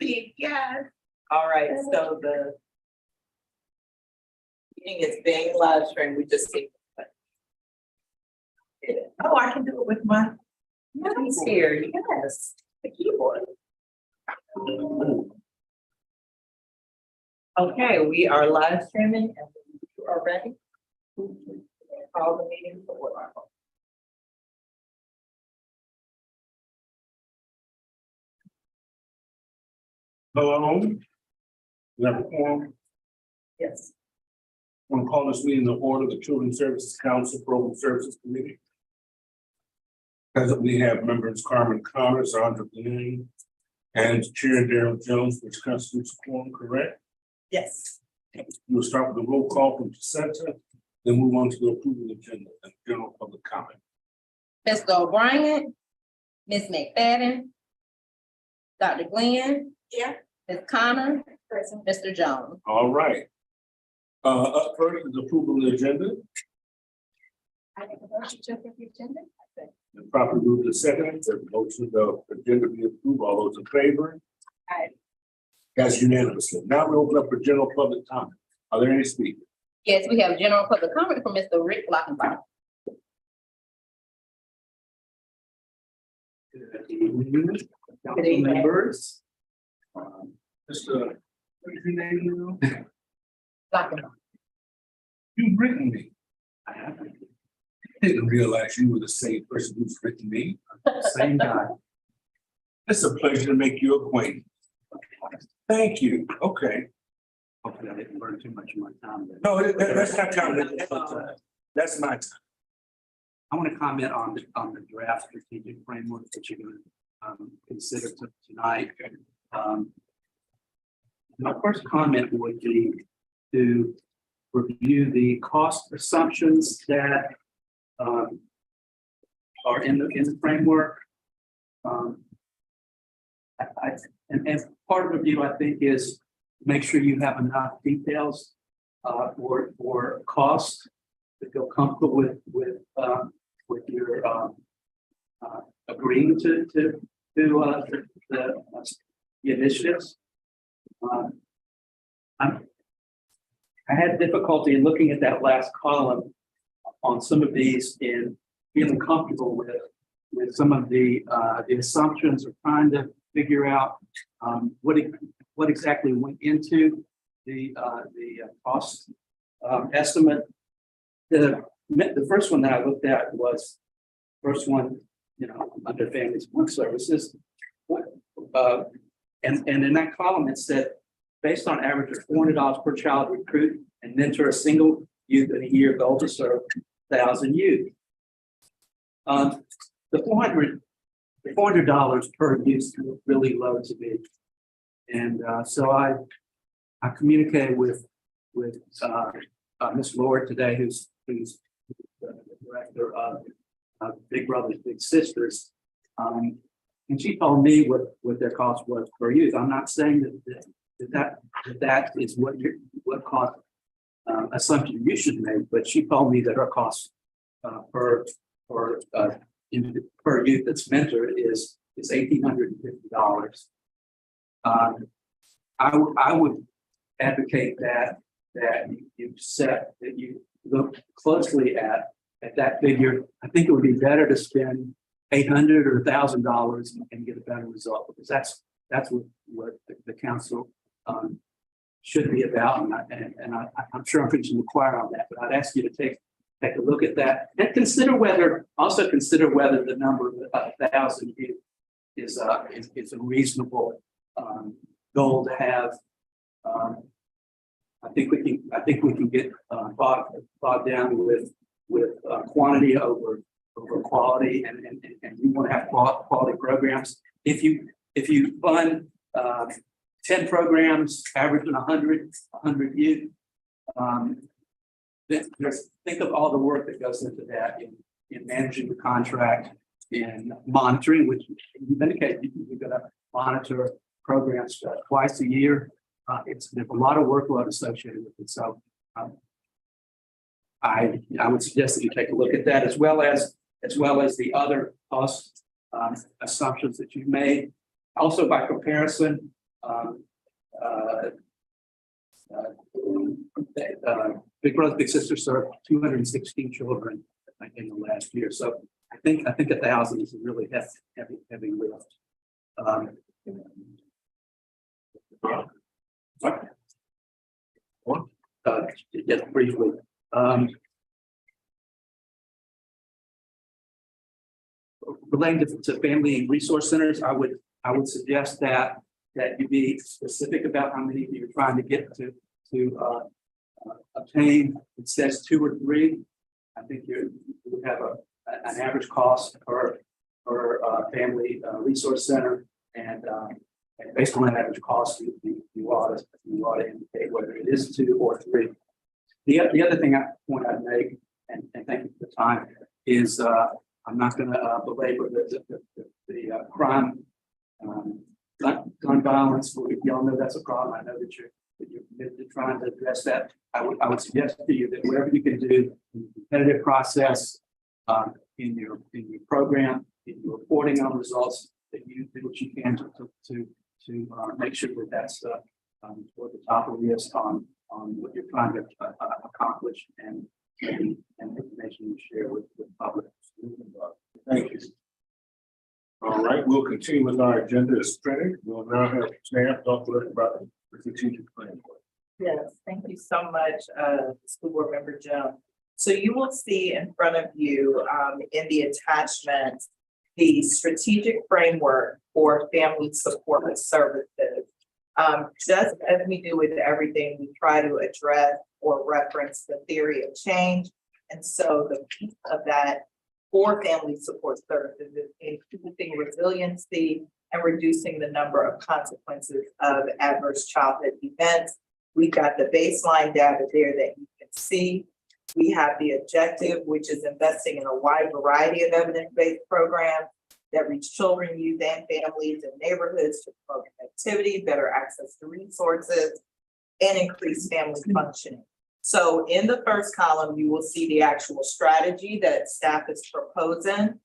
Sophie, yes. All right, so the meeting is being live streamed. We just see. Oh, I can do it with my. He's here, yes, the keyboard. Okay, we are live streaming and you are ready. Call the meeting to order. Hello. We have a forum. Yes. I'm gonna call this meeting to order, the Children's Services Council Program Services Committee. Presently have members Carmen Connors, Sandra Glenn, and Chair Darrell Jones, which constitutes a quorum, correct? Yes. We'll start with the roll call from Center, then move on to the approval agenda and general public comment. Mr. O'Brien, Ms. McFadden, Dr. Glenn. Here. Ms. Connor, Mr. Jones. All right. Up first is approval of the agenda. I make a motion to approve the agenda. And properly moved to second, the motion of the agenda be approved. All those in favor? Aye. That's unanimously. Now we open up for general public comment. Are there any speakers? Yes, we have general public comment from Mr. Rick Lockenbach. Good evening, council members. Mr. What is your name now? Lockenbach. You've written me. I haven't. Didn't realize you were the same person who's written me. Same guy. It's a pleasure to make you acquainted. Thank you. Okay. Hopefully I didn't burn too much of my time there. No, that's not counting. That's my time. I want to comment on the draft strategic framework that you're going to consider tonight. My first comment would be to review the cost assumptions that are in the framework. And part of the review, I think, is make sure you have enough details for cost to feel comfortable with your agreeing to the initiatives. I had difficulty in looking at that last column on some of these and feeling comfortable with some of the assumptions, or trying to figure out what exactly went into the cost estimate. The first one that I looked at was first one, under family support services. And in that column, it said, based on average of $400 per child, recruit and mentor a single youth in a year, goal to serve 1,000 youth. The $400 per youth is really low to me. And so I communicated with Ms. Lord today, who's the director of Big Brothers Big Sisters, and she told me what their cost was per youth. I'm not saying that is what cost assumption you should make, but she told me that her cost per youth that's mentored is $1,850. I would advocate that you look closely at that figure. I think it would be better to spend $800 or $1,000 and get a better result, because that's what the council should be about, and I'm sure I'm preaching the choir on that. But I'd ask you to take a look at that and consider whether the number of 1,000 is a reasonable goal to have. I think we can get bogged down with quantity over quality, and you want to have quality programs. If you fund 10 programs averaging 100 youth, then just think of all the work that goes into that in managing the contract and monitoring, which you've indicated you're going to monitor programs twice a year. There's a lot of workload associated with it. So I would suggest that you take a look at that, as well as the other cost assumptions that you've made. Also, by comparison, Big Brother Big Sister served 216 children in the last year. So I think 1,000 is a really heavy lift. Just briefly. Relating to family resource centers, I would suggest that you be specific about how many you're trying to get to obtain. It says 2 or 3. I think you would have an average cost per family resource center, and based on that average cost, you ought to indicate whether it is 2 or 3. The other point I'd make, and thank you for the time, is I'm not going to belabor the crime, gun violence. Y'all know that's a problem. I know that you're committed to trying to address that. I would suggest to you that whatever you can do in the competitive process, in your program, in your reporting on results, that you do what you can to make sure that that's toward the top of the list on what you're trying to accomplish and information you share with the public. Thank you. All right, we'll continue with our agenda as printed. We'll now have staff talk to us about the strategic plan. Yes, thank you so much, School Board Member Jones. So you will see in front of you in the attachment, the strategic framework for family support services. Just as we do with everything, we try to address or reference the theory of change. And so the piece of that for family support services is increasing resiliency and reducing the number of consequences of adverse childhood events. We've got the baseline data there that you can see. We have the objective, which is investing in a wide variety of evidence-based programs that reach children, youth, and families in neighborhoods to promote connectivity, better access to resources, and increase family functioning. So in the first column, you will see the actual strategy that staff is proposing,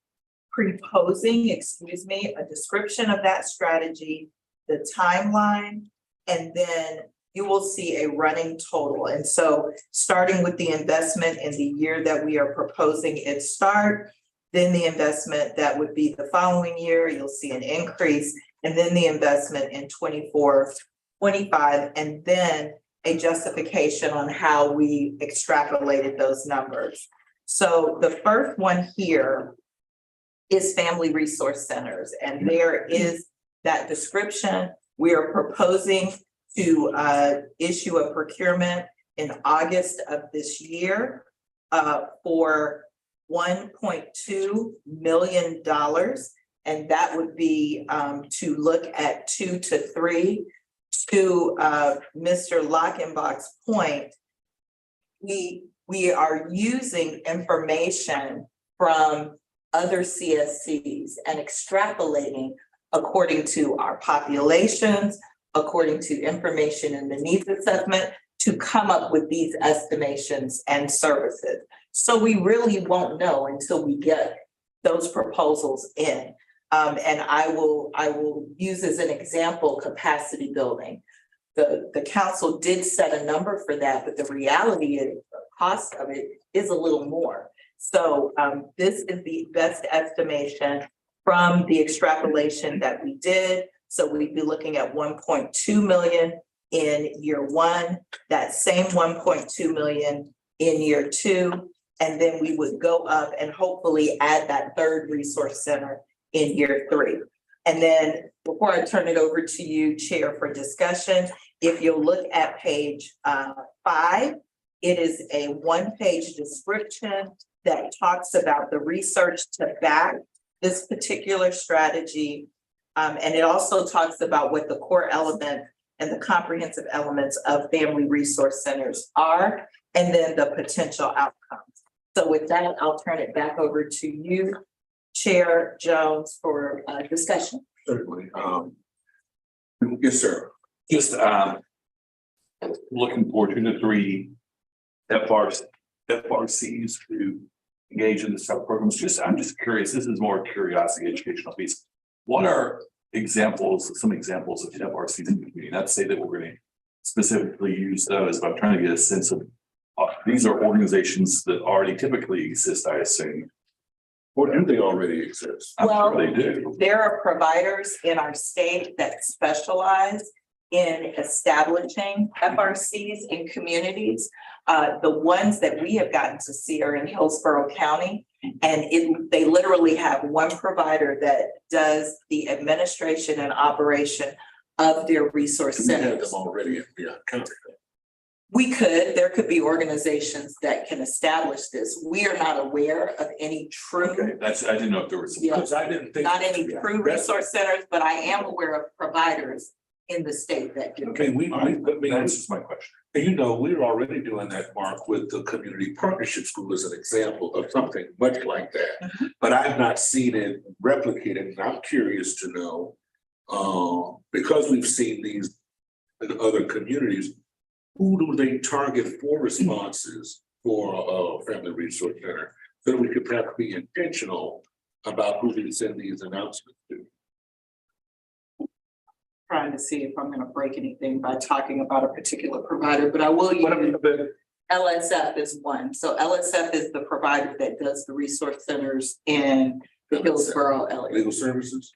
a description of that strategy, the timeline, and then you will see a running total. And so starting with the investment in the year that we are proposing it start, then the investment that would be the following year, you'll see an increase, and then the investment in 24, 25, and then a justification on how we extrapolated those numbers. So the first one here is family resource centers, and there is that description. We are proposing to issue a procurement in August of this year for $1.2 million, and that would be to look at 2 to 3. To Mr. Lockenbach's point, we are using information from other CSCs and extrapolating according to our populations, according to information in the needs assessment, to come up with these estimations and services. So we really won't know until we get those proposals in. And I will use as an example capacity building. The council did set a number for that, but the reality is the cost of it is a little more. So this is the best estimation from the extrapolation that we did. So we'd be looking at 1.2 million in year 1, that same 1.2 million in year 2, and then we would go up and hopefully add that third resource center in year 3. And then before I turn it over to you, Chair, for discussion, if you'll look at page 5, it is a 1-page description that talks about the research to back this particular strategy. And it also talks about what the core element and the comprehensive elements of family resource centers are, and then the potential outcomes. So with that, I'll turn it back over to you, Chair Jones, for discussion. Certainly. Yes, sir. Just looking for 2 to 3 FRCs to engage in the sub programs. I'm just curious. This is more curiosity, educational piece. What are some examples of FRCs in the community, not to say that we're gonna specifically use those, but I'm trying to get a sense of, these are organizations that already typically exist, I assume. Or do they already exist? I'm sure Well, they do. there are providers in our state that specialize in establishing FRCs in communities. The ones that we have gotten to see are in Hillsborough County. And they literally have one provider that does the administration and operation of their resource We have centers. them already in the county. There could be organizations that can establish this. We are not aware of any true, Okay. I didn't know if there was some. Yeah. Because I didn't think. not any Yeah. true resource centers, but I am aware of providers in the state that do. Okay, That answers my question. you know, we're already doing that, Mark, with the community partnership school as an example of something much like that. But I've not seen it replicated, and I'm curious to know, because we've seen these in other communities, who do they target for responses for a family resource center? So that we could perhaps be intentional about who we send these announcements to. Trying to see if I'm gonna break anything by talking about a particular provider, but I will use LSF is one. So LSF is the provider that does the resource centers in the Hillsborough area. Legal services?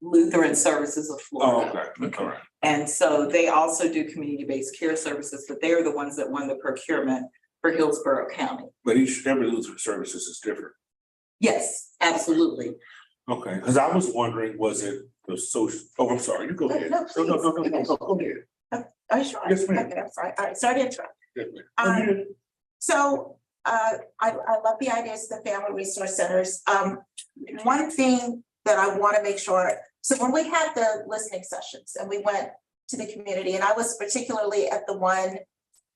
Lutheran Services of Oh, Florida. okay, all right. And so they also do community-based care services, but they are the ones that won the procurement for Hillsborough County. But every legal services is different. Yes, absolutely. Okay, because I was wondering, was it the social, I'm sorry, you go ahead. No, No. Are you sure? Yes, ma'am. Okay, I'm sorry. All right, sorry to interrupt. Yes, ma'am. So, I love the ideas of the family resource centers. One thing that I want to make sure, so when we had the listening sessions and we went to the community, and I was particularly at the one,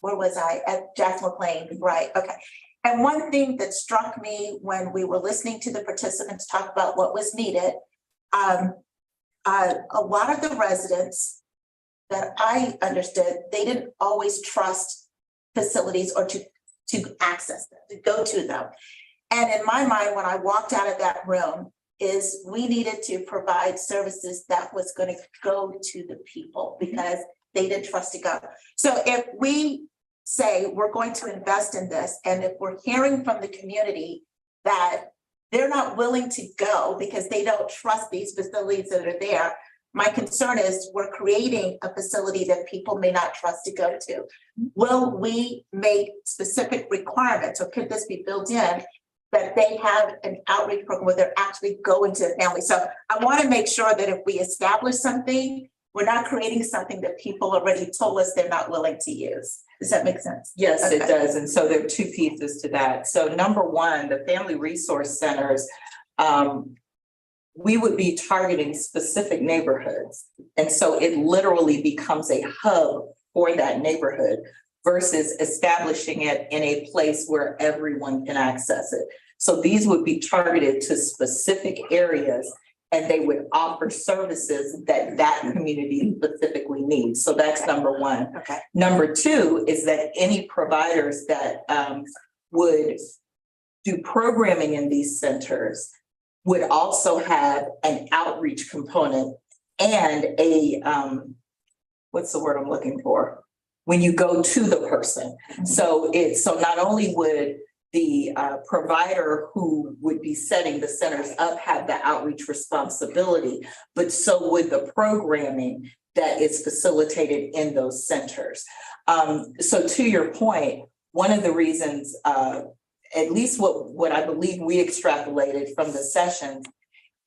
where was I? At Jack McLean, right? Okay. And one thing that struck me when we were listening to the participants talk about what was needed, a lot of the residents that I understood, they didn't always trust facilities or to access them, to go to them. And in my mind, when I walked out of that room, is we needed to provide services that was going to go to the people because they didn't trust to go. So if we say we're going to invest in this, and if we're hearing from the community that they're not willing to go because they don't trust these facilities that are there, my concern is we're creating a facility that people may not trust to go to. Will we make specific requirements, or could this be built in that they have an outreach program where they're actually going to the family? So I want to make sure that if we establish something, we're not creating something that people already told us they're not willing to use. Does that make sense? Yes, it Okay. does. And so there are two pieces to that. So number one, the family resource centers, we would be targeting specific neighborhoods. And so it literally becomes a hub for that neighborhood versus establishing it in a place where everyone can access it. So these would be targeted to specific areas, and they would offer services that that community specifically needs. So that's number one. Okay. Number two is that any providers that would do programming in these centers would also have an outreach component and a, what's the word I'm looking for? When you go to the person. So not only would the provider who would be setting the centers up have the outreach responsibility, but so would the programming that is facilitated in those centers. So to your point, one of the reasons, at least what I believe we extrapolated from the sessions,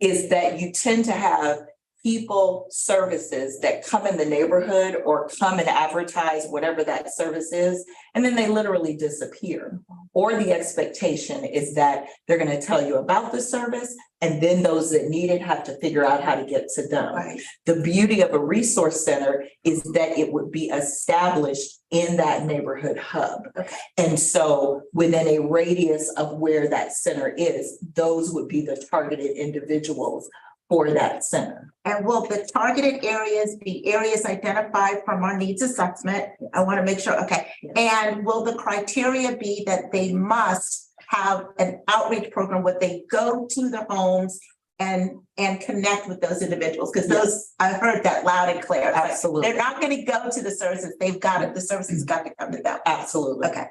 is that you tend to have people, services that come in the neighborhood or come and advertise whatever that service is, and then they literally disappear. Or the expectation is that they're going to tell you about the service, and then those that need it have to figure out how to get to them. Right. The beauty of a resource center is that it would be established in that neighborhood hub. Okay. And so within a radius of where that center is, those would be the targeted individuals for that center. And will the targeted areas be areas identified from our needs assessment? I want to make sure, okay. And will the criteria be that they must have an outreach program where they go to the homes and connect with those individuals, because those, I heard that loud and clear. It's like, Absolutely. they're not gonna go to the services, the services got to come to them. Absolutely. Okay.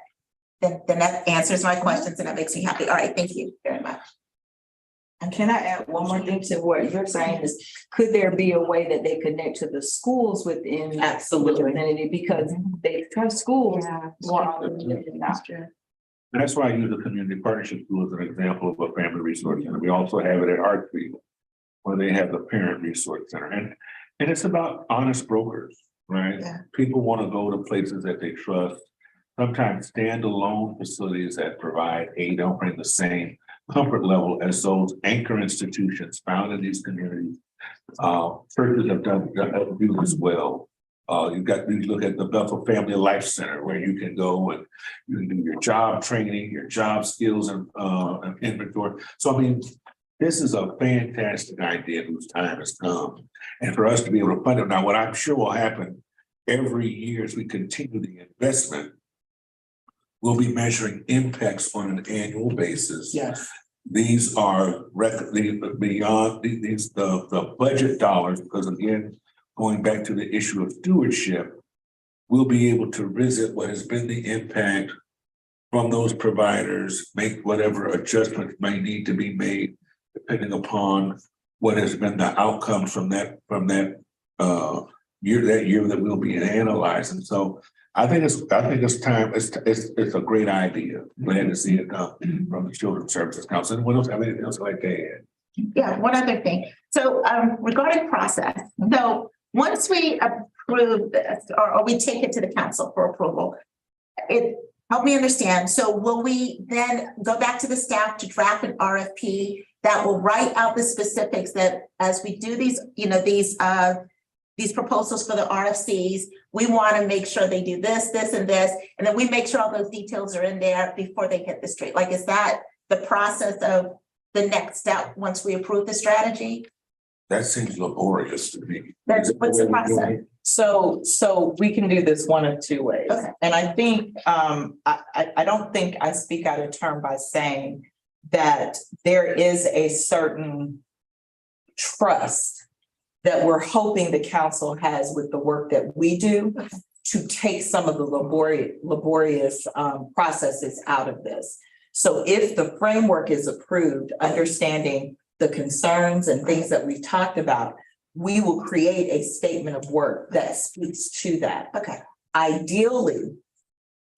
Then that answers my questions and that makes me happy. All right, thank you very much. And can I add one more thing to what you're saying is, could there be a way that they connect to the schools within? Absolutely. the vicinity? Because they trust schools more often than not. And that's why I use the community partnership tool as an example of a family resource center. We also have it at Hartfield, where they have the parent resource center. And it's about honest brokers, right? Yeah. People want to go to places that they trust. Sometimes standalone facilities that provide aid don't bring the same comfort level as those anchor institutions found in these communities. Churches have do as well. You look at the Bethel Family Life Center, where you can go and you can do your job training, your job skills and inventory. So I mean, this is a fantastic idea whose time has come. And for us to be able to fund it. Now, what I'm sure will happen every year as we continue the investment, we'll be measuring impacts on an annual basis. Yes. These are beyond the budget dollars, because again, going back to the issue of stewardship, we'll be able to visit what has been the impact from those providers, make whatever adjustments may need to be made, depending upon what has been the outcomes from that year that we'll be analyzing. So I think it's time. It's a great idea. Glad to see it come from the Children's Services Council. Anyone else have anything else like that? Yeah, one other thing. So regarding process, so once we approve this or we take it to the council for approval, help me understand. So will we then go back to the staff to draft an RFP that will write out the specifics that as we do these, these proposals for the RFCs, we want to make sure they do this, this, and this, and then we make sure all those details are in there before they hit the street. Like, is that the process of the next step once we approve the strategy? That seems laborious to me. That's what's the process? So we can do this one of two ways. Okay. And I think, I don't think I speak out of turn by saying that there is a certain trust that we're hoping the council has with the work that we do to take some of the laborious processes out of this. So if the framework is approved, understanding the concerns and things that we've talked about, we will create a statement of work that speaks to that. Okay. Ideally,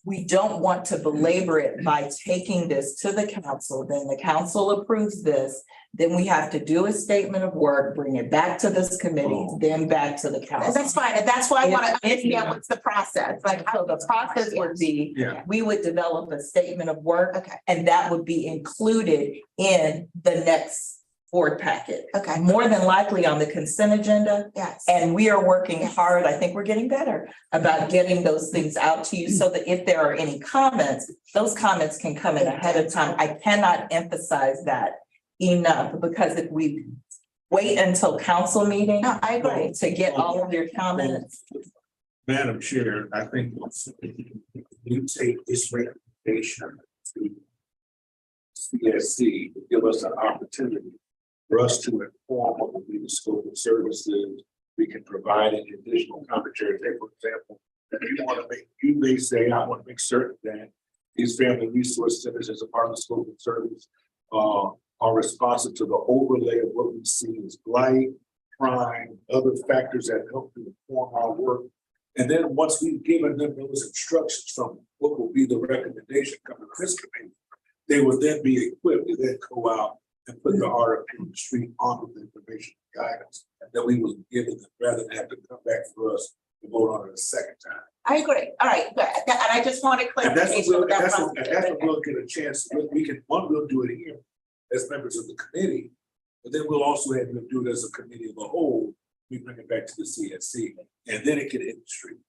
we don't want to belabor it by taking this to the council, then the council approves this, then we have to do a statement of work, bring it back to this committee, then back to the council. That's fine. And that's why I want to understand what's the process. Like, So the process would be, Yeah. we would develop a statement of work. Okay. And that would be included in the next board packet. Okay. More than likely on the consent agenda. Yes. And we are working hard, I think we're getting better about getting those things out to you so that if there are any comments, those comments can come in ahead of time. I cannot emphasize that enough, because if we wait until council meeting No, I agree. to get all of your comments. Madam Chair, I think you take this recommendation to CSC to give us an opportunity for us to inform what will be the scope of services. We can provide any additional commentary. Say, for example, if you may say, I want to make certain that these family resource centers as a part of the scope of service are responsive to the overlay of what we see as blight, crime, other factors that help to inform our work. And then once we've given them those instructions from what will be the recommendation coming from this committee, they will then be equipped to then go out and put the RFP on the street on with the information and guidance that we will give them, rather than have to come back for us to vote on it a second time. I agree. All right, good. And I just wanted And that's clarification what with that that's process. what we'll get a chance. We'll do it here as members of the committee, but then we'll also have to do it as a committee of the whole. We bring it back to the CSC, and then it can hit the street.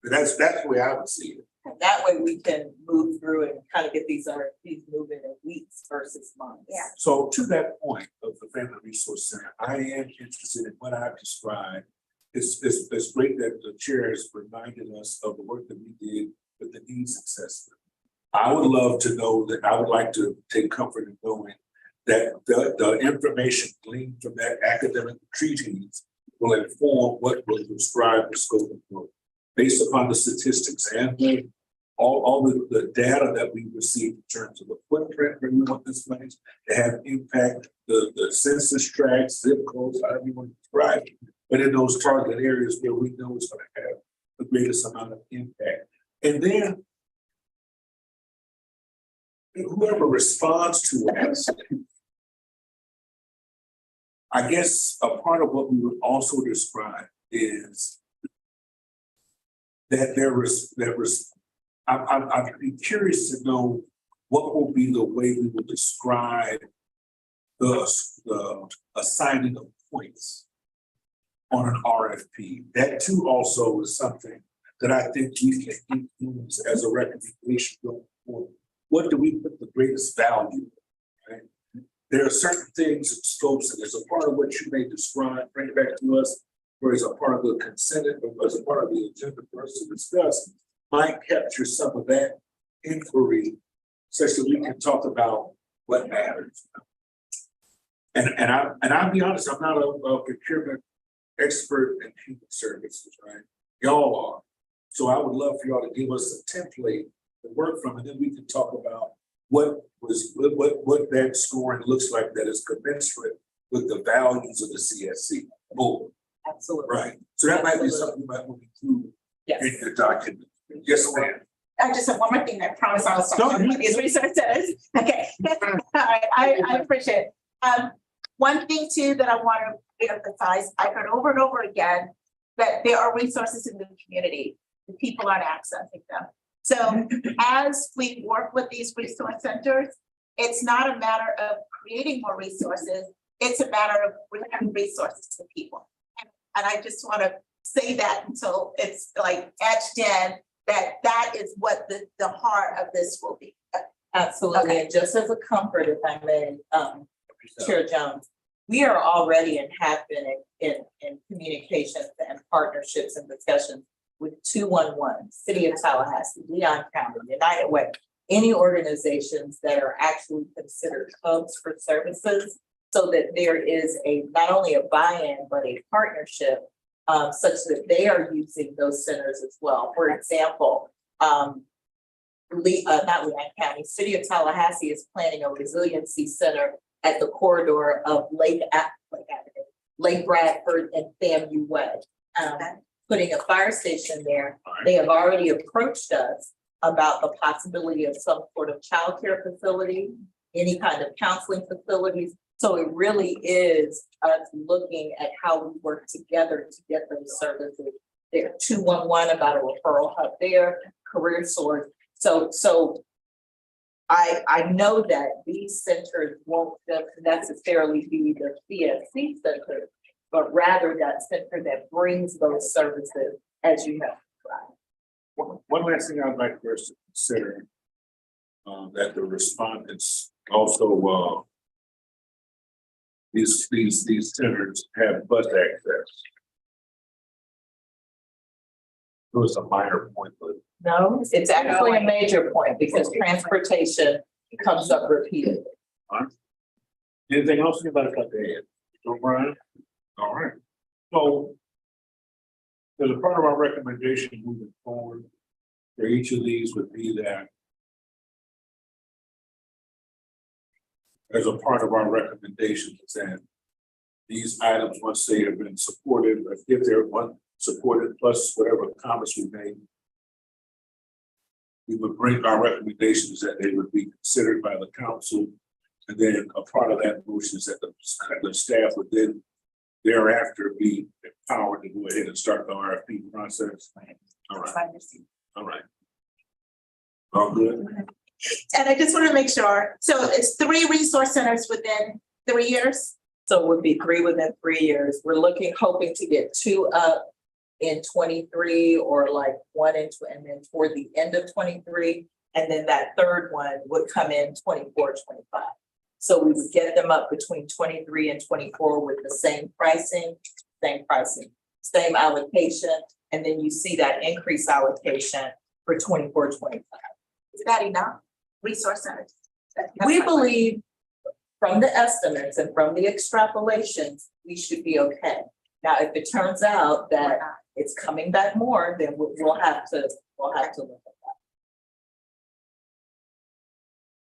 But that's the way I would see it. That way we can move through and kind of get these RFPs moving in weeks versus months. Yeah. So to that point of the Family Resource Center, I am interested in what I've described. It's great that the chair has reminded us of the work that we did with the needs assessment. I would love to know that, I would like to take comfort in knowing that the information gleaned from that academic treatise will inform what will describe the scope of work. Based upon the statistics and all the data that we receive in terms of the footprint where we want this place to have impact, the census tracts, zip codes, however you want to describe it, but in those target areas where we know it's going to have the greatest amount of impact. And then whoever responds to us, I guess a part of what we would also describe is that I'd be curious to know what will be the way we will describe the assigning of points on an RFP. That too also is something that I think we can use as a recommendation going forward. What do we put the greatest value, right? There are certain things and scopes, and as a part of what you may describe, bring it back to us, or as a part of the consent, or as a part of the agenda for us to discuss, might capture some of that inquiry, such that we can talk about what matters. And I'll be honest, I'm not a procurement expert in human services, right? Y'all are. So I would love for y'all to give us a template to work from, and then we can talk about what that scoring looks like that is commensurate with the values of the CSC board. Absolutely. Right. So that might be something you might want to include in your document. Yes, ma'am. I just have one more thing that I promise I'll stop. No, you- These research centers. Okay. All right, I appreciate it. One thing too that I want to emphasize, I've heard over and over again that there are resources in the community, and people aren't accessing them. So as we work with these resource centers, it's not a matter of creating more resources, it's a matter of bringing resources to people. And I just want to say that until it's like etched in, that is what the heart of this will be. Absolutely, Okay. and just as a comfort, if I may, Chair Jones, we are already and have been in communications and partnerships and discussions with 211, City of Tallahassee, Leon County, United Way, any organizations that are actually considered hubs for services, so that there is not only a buy-in, but a partnership such that they are using those centers as well. For example, not Leon County, City of Tallahassee is planning a resiliency center at the corridor of Lake Bradford and FAMU Way. Putting a fire station there. They have already approached us about the possibility of some sort of childcare facility, any kind of counseling facilities. So it really is us looking at how we work together to get those services. There 211 about a referral hub there, career source. So I know that these centers won't just necessarily be the CSC center, but rather that center that brings those services as you have described. One last thing I'd like for us to consider, that the respondents also, these centers have bus access. It was a minor point, but No, it's actually a major point because transportation comes up repeatedly. anything else anybody got to add? No, Brian? All right. So as a part of our recommendation moving forward for each of these would be that as a part of our recommendations that these items, once they have been supported, if they're supported plus whatever comments we made, we would bring our recommendations that they would be considered by the council. And then a part of that motion is that the staff would then thereafter be empowered to go ahead and start the RFP process. All right. All right. All good? And I just want to make sure, so it's 3 resource centers within 3 years? So it would be 3 within 3 years. We're hoping to get 2 up in 23 or like 1 and then toward the end of 23. And then that third one would come in 24, 25. So we would get them up between 23 and 24 with the same pricing, same allocation. And then you see that increased allocation for 24, 25. Is that enough? Resource centers? We believe from the estimates and from the extrapolations, we should be okay. Now, if it turns out that it's coming back more, then we'll have to look at that.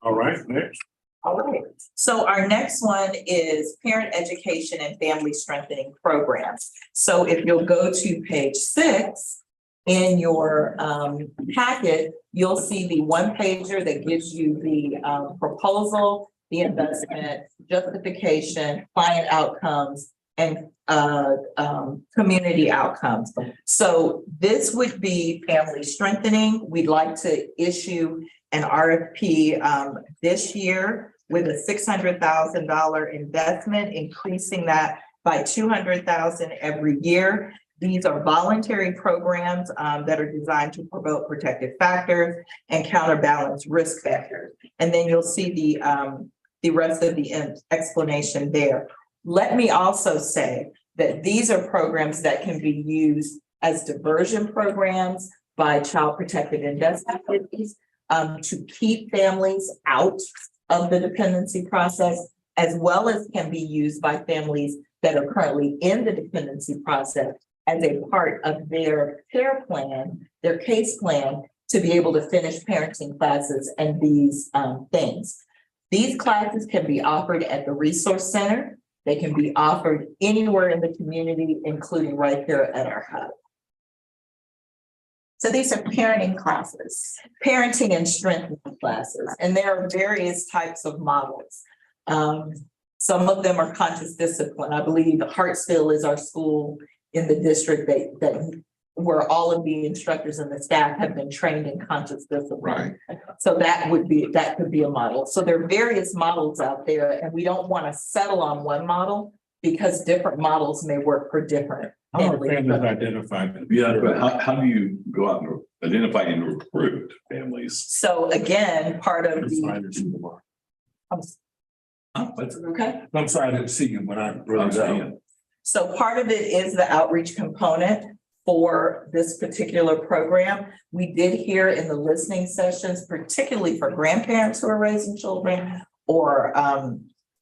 All right, next. All right, so our next one is parent education and family strengthening programs. So if you'll go to page 6 in your packet, you'll see the one pager that gives you the proposal, the investment, justification, client outcomes, and community outcomes. So this would be family strengthening. We'd like to issue an RFP this year with a $600,000 investment, increasing that by $200,000 every year. These are voluntary programs that are designed to promote protective factors and counterbalance risk factors. And then you'll see the rest of the explanation there. Let me also say that these are programs that can be used as diversion programs by Child Protective Investigators to keep families out of the dependency process, as well as can be used by families that are currently in the dependency process as a part of their care plan, their case plan, to be able to finish parenting classes and these things. These classes can be offered at the Resource Center. They can be offered anywhere in the community, including right here at our hub. So these are parenting classes. Parenting and strengthening classes, and there are various types of models. Some of them are conscious discipline. I believe Hartsville is our school in the district that where all of the instructors and the staff have been trained in conscious discipline. Right. So that could be a model. So there are various models out there, and we don't want to settle on one model because different models may work for different. How are families identified? Yeah, but how do you go out and identify and recruit families? So again, part of That's fine, the. it's in the mark. Okay. I'm sorry, I didn't see you when I wrote it down. So part of it is the outreach component for this particular program. We did hear in the listening sessions, particularly for grandparents who are raising children or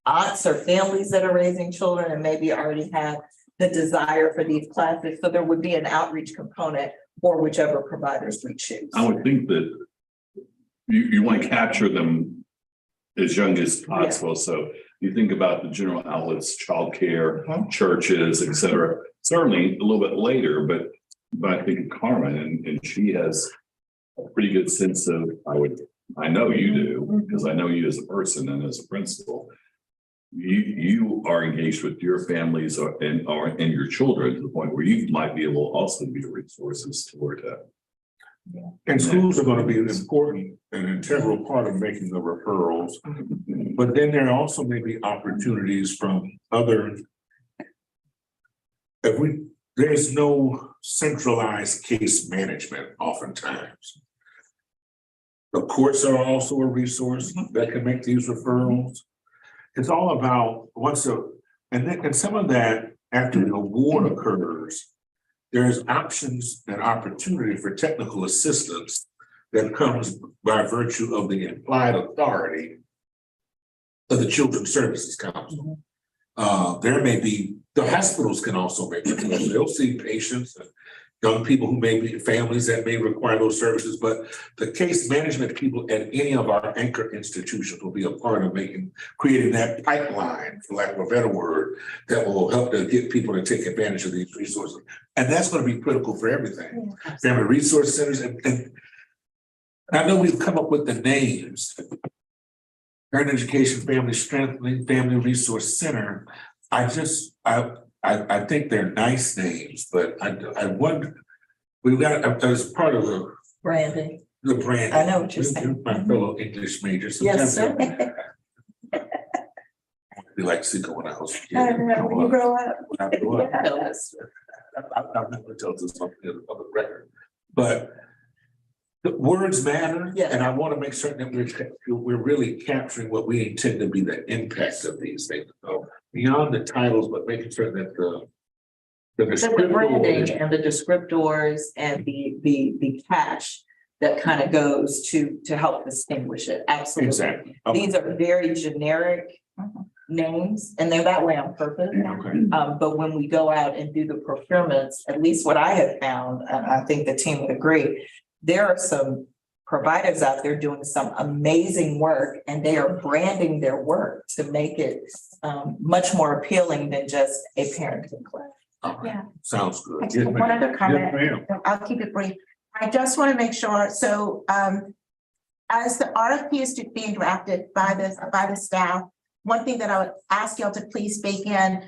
aunts or families that are raising children and maybe already have the desire for these classes. So there would be an outreach component for whichever providers we choose. I would think that you want to capture them as young as possible. So you think about the general outlets, childcare, churches, et cetera. Certainly a little bit later, but I think of Carmen and she has a pretty good sense of, I know you do, because I know you as a person and as a principal. You are engaged with your families and your children to the point where you might be able also to be resources toward that. And schools are going to be an important and integral part of making the referrals. But then there also may be opportunities from other. There's no centralized case management oftentimes. The courts are also a resource that can make these referrals. It's all about and some of that after the award occurs, there's options and opportunity for technical assistance that comes by virtue of the implied authority of the Children's Services Council. There may be, the hospitals can also make it, they'll see patients and young people who may be families that may require those services, but the case management people at any of our anchor institutions will be a part of creating that pipeline, for lack of a better word, that will help to get people to take advantage of these resources. And that's going to be critical for everything. Family resource centers, and I know we've come up with the names. Parent Education, Family Strengthening, Family Resource Center. I think they're nice names, but I wonder, we've got, as part of the Branding. brand. I know what you're saying. My fellow English major. Yes, sometimes sir. Be like Sicko when I was. a kid. I know, when you grow up. When I grew up. Yes. I'm not gonna tell this on the public record, but the words matter. Yes. And I want to make certain that we're really capturing what we intend to be the impact of these things. So beyond the titles, but making sure that the The branding and the descriptors and the cash that kind of goes to help distinguish it. Absolutely. Exactly. These are very generic names, and they're that way on purpose. Okay. But when we go out and do the procurements, at least what I have found, and I think the team would agree, there are some providers out there doing some amazing work, and they are branding their work to make it much more appealing than just a parenting class. All right. Yeah. Sounds good. I Yes, just have ma'am. one other Yes, comment. ma'am. I'll keep it brief. I just want to make sure, so as the RFP is being drafted by the staff, one thing that I would ask y'all to please speak in,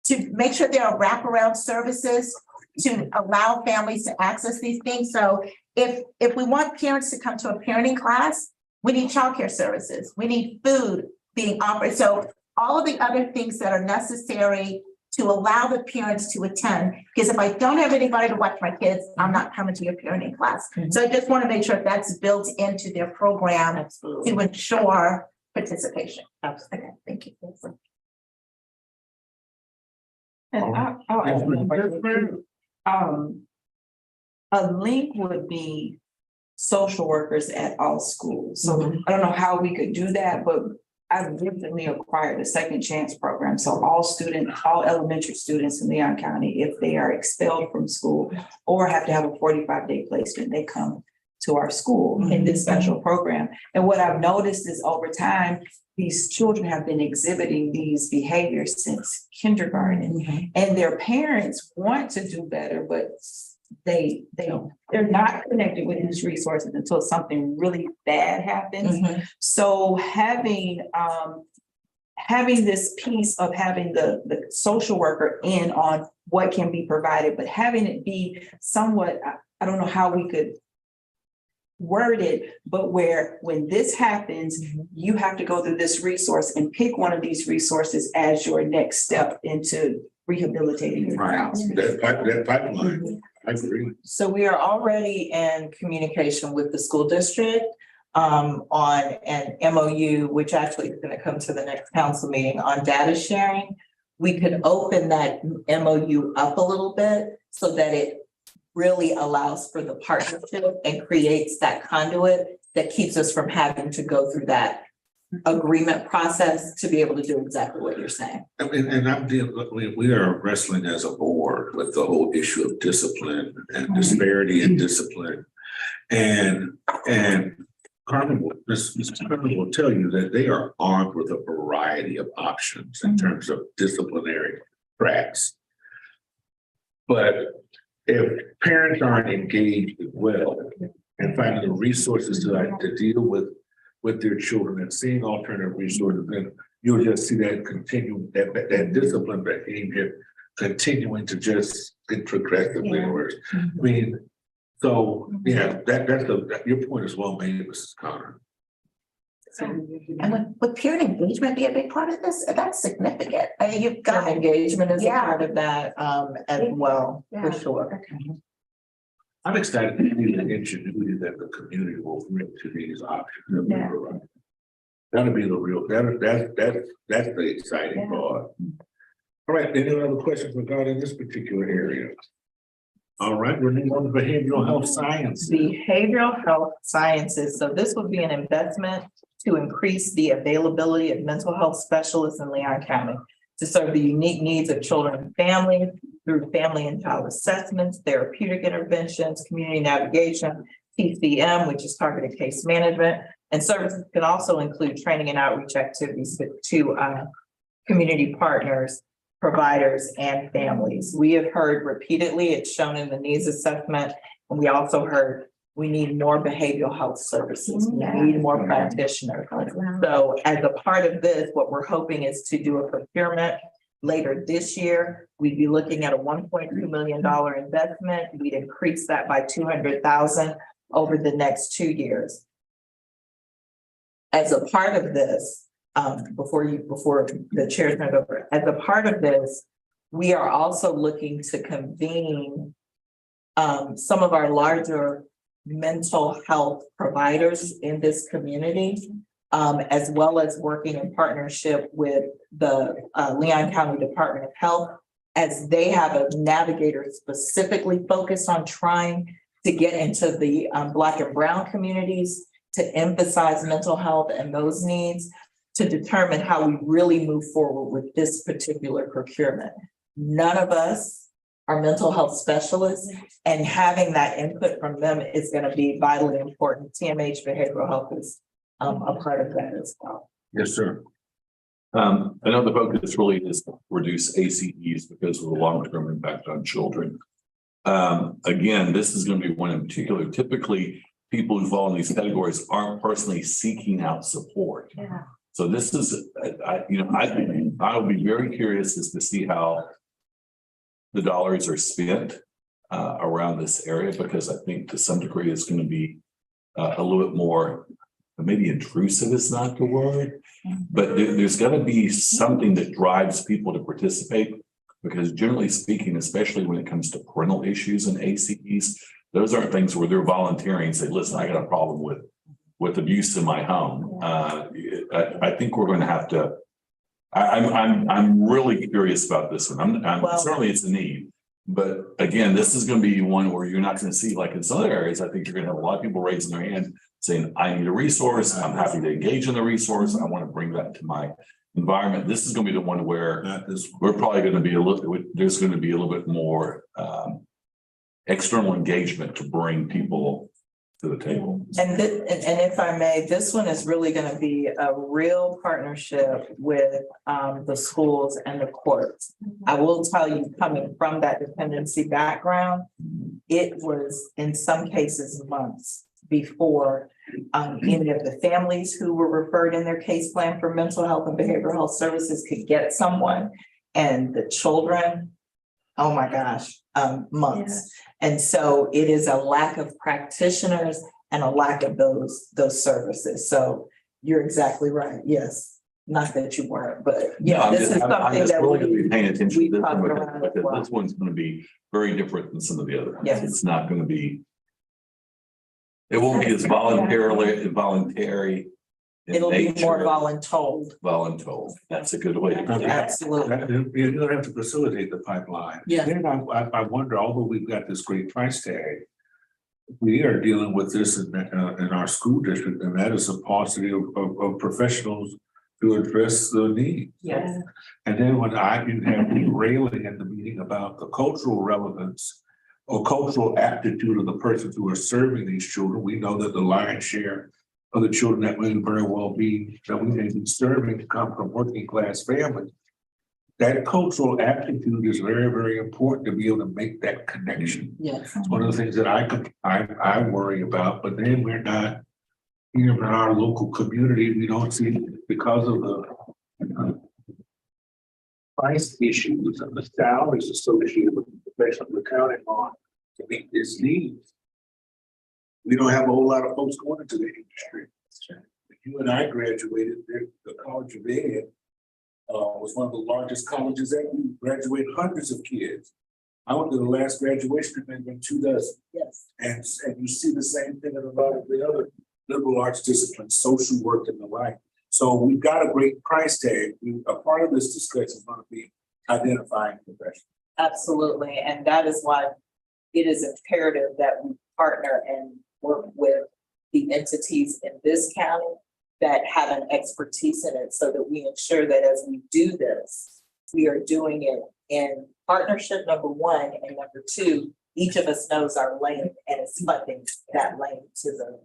to make sure there are wraparound services to allow families to access these things. So if we want parents to come to a parenting class, we need childcare services, we need food being offered. So all of the other things that are necessary to allow the parents to attend, because if I don't have anybody to watch my kids, I'm not coming to your parenting class. So I just want to make sure that's built into their program to ensure participation. Absolutely. Okay, thank you. And I'll Yes, add ma'am. one Yes, question. ma'am. A link would be social workers at all schools. So I don't know how we could do that, but I've recently acquired a second chance program. So all elementary students in Leon County, if they are expelled from school or have to have a 45-day placement, they come to our school in this special program. And what I've noticed is over time, these children have been exhibiting these behaviors since kindergarten. And their parents want to do better, but they're not connected with these resources until something really bad happens. So having this piece of having the social worker in on what can be provided, but having it be somewhat, I don't know how we could word it, but where when this happens, you have to go through this resource and pick one of these resources as your next step into rehabilitating your Right, child. that pipeline, I agree. So we are already in communication with the school district on an MOU, which actually is going to come to the next council meeting on data sharing. We could open that MOU up a little bit so that it really allows for the partnership and creates that conduit that keeps us from having to go through that agreement process to be able to do exactly what you're saying. And I'm dealing, we are wrestling as a board with the whole issue of discipline and disparity in discipline. And Carmen, Mr. Carmen will tell you that they are armed with a variety of options in terms of disciplinary tracks. But if parents aren't engaged as well and finding the resources to deal with their children and seeing alternative resources, then you'll just see that continue, that discipline behavior continuing to just get progressively worse. I mean, so, yeah, your point is well made, Mrs. Connor. And would parent engagement be a big part of this? That's significant. I mean, you've got Parent engagement is a Yeah. part of that as well, for Yeah. sure. I'm excited to see the ingenuity that the community will bring to these options that we provide. That'll be the real, that's the exciting part. All right, any other questions regarding this particular area? All right, we're moving on to behavioral health science. Behavioral health sciences, so this would be an investment to increase the availability of mental health specialists in Leon County to serve the unique needs of children and families through family and child assessments, therapeutic interventions, community navigation, TCM, which is targeted case management, and services can also include training and outreach activities to community partners, providers, and families. We have heard repeatedly, it's shown in the needs assessment, and we also heard we need more behavioral health services. We need more practitioners. So as a part of this, what we're hoping is to do a procurement later this year. We'd be looking at a $1.2 million investment. We'd increase that by 200,000 over the next 2 years. As a part of this, before the chair turns over, as a part of this, we are also looking to convene some of our larger mental health providers in this community, as well as working in partnership with the Leon County Department of Health, as they have a navigator specifically focused on trying to get into the Black and Brown communities to emphasize mental health and those needs. to determine how we really move forward with this particular procurement. None of us are mental health specialists, and having that input from them is gonna be vitally important. TMH behavioral health is a part of that as well. Yes, sir. I know the focus really is to reduce ACEs because of the long-term impact on children. Again, this is going to be one in particular. Typically, people who fall in these categories aren't personally seeking out support. Yeah. So this is, I will be very curious as to see how the dollars are spent around this area, because I think to some degree it's going to be a little bit more, maybe intrusive is not the word, but there's got to be something that drives people to participate, because generally speaking, especially when it comes to parental issues and ACEs, those aren't things where they're volunteering and say, listen, I got a problem with abuse in my home. I think we're going to have to, I'm really curious about this one. Well- Certainly it's a need. But again, this is going to be one where you're not going to see, like in some other areas, I think you're going to have a lot of people raising their hand saying, I need a resource. I'm happy to engage in the resource. I want to bring that to my environment. This is going to be the one where we're probably going to be there's going to be a little bit more external engagement to bring people to the table. And if I may, this one is really gonna be a real partnership with the schools and the courts. I will tell you, coming from that dependency background, it was in some cases months before any of the families who were referred in their case plan for mental health and behavioral health services could get someone, and the children, oh my gosh, months. And so it is a lack of practitioners and a lack of those services. So you're exactly right. Yes. Not that you weren't, but yeah, this is I'm something just that really going to be we, paying attention we to this talked one, around as because well. this one's going to be very different than some of the other ones. Yes. It's not going to be. It won't be as voluntary. in it'll be more nature. voluntold. Voluntold. That's a good way to put it. Absolutely. You're gonna have to facilitate the pipeline. Yeah. Then I wonder, although we've got this great price tag, we are dealing with this in our school district, and that is a paucity of professionals to address the needs. Yes. And then when I didn't have any railing at the meeting about the cultural relevance or cultural aptitude of the persons who are serving these children, we know that the lion's share of the children that may very well be, that we may be serving, come from working class families. That cultural aptitude is very, very important to be able to make that connection. Yes. It's one of the things that I worry about, but then we're not, even in our local community, we don't see, because of the price issues and the salaries associated with the professional accounting on to meet this needs. We don't have a whole lot of folks going into the industry. You and I graduated, the College of Ed was one of the largest colleges ever. We graduated hundreds of kids. I went to the last graduation event in 24. Yes. And you see the same thing in a lot of the other liberal arts disciplines, social work and the like. So we've got a great price tag. A part of this discussion is going to be identifying professionals. Absolutely. And that is why it is imperative that we partner and work with the entities in this county that have an expertise in it, so that we ensure that as we do this, we are doing it in partnership, number one, and number two, each of us knows our lane and is funding that lane to the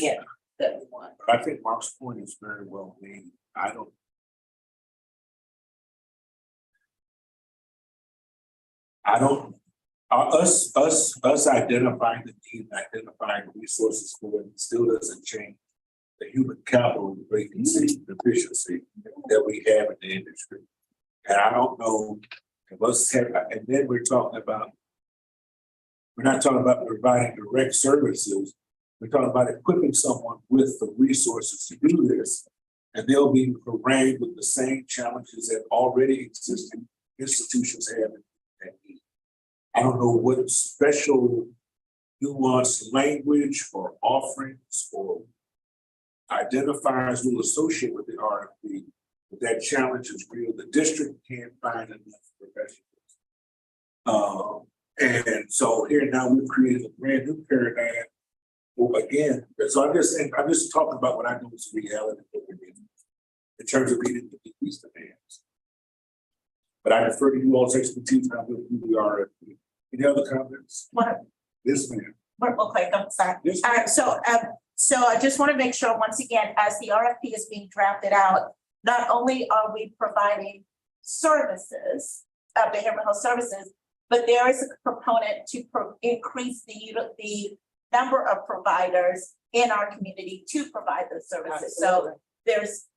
end that we want. But I think Mark's point is very well made. Us identifying the need, identifying resources for it still doesn't change the human capital vacancy, deficiency that we have in the industry. And I don't know if us have, and then we're not talking about providing direct services. We're talking about equipping someone with the resources to do this. And they'll be harangued with the same challenges that already existing institutions have. I don't know what special nuanced language or offerings or identifiers will associate with the RFP, but that challenge is real. The district can't find enough professionals. And so here now we've created a brand new paradigm. Well, again, so I'm just talking about what I know is reality. in terms of needing to decrease demands. But I defer to you all's expertise now with who we are. Any other comments? What, This man. real quick, I'm sorry. Yes. All right, so I just want to make sure, once again, as the RFP is being drafted out, not only are we providing services, behavioral health services, but there is a component to increase the number of providers in our community to provide those services. So there's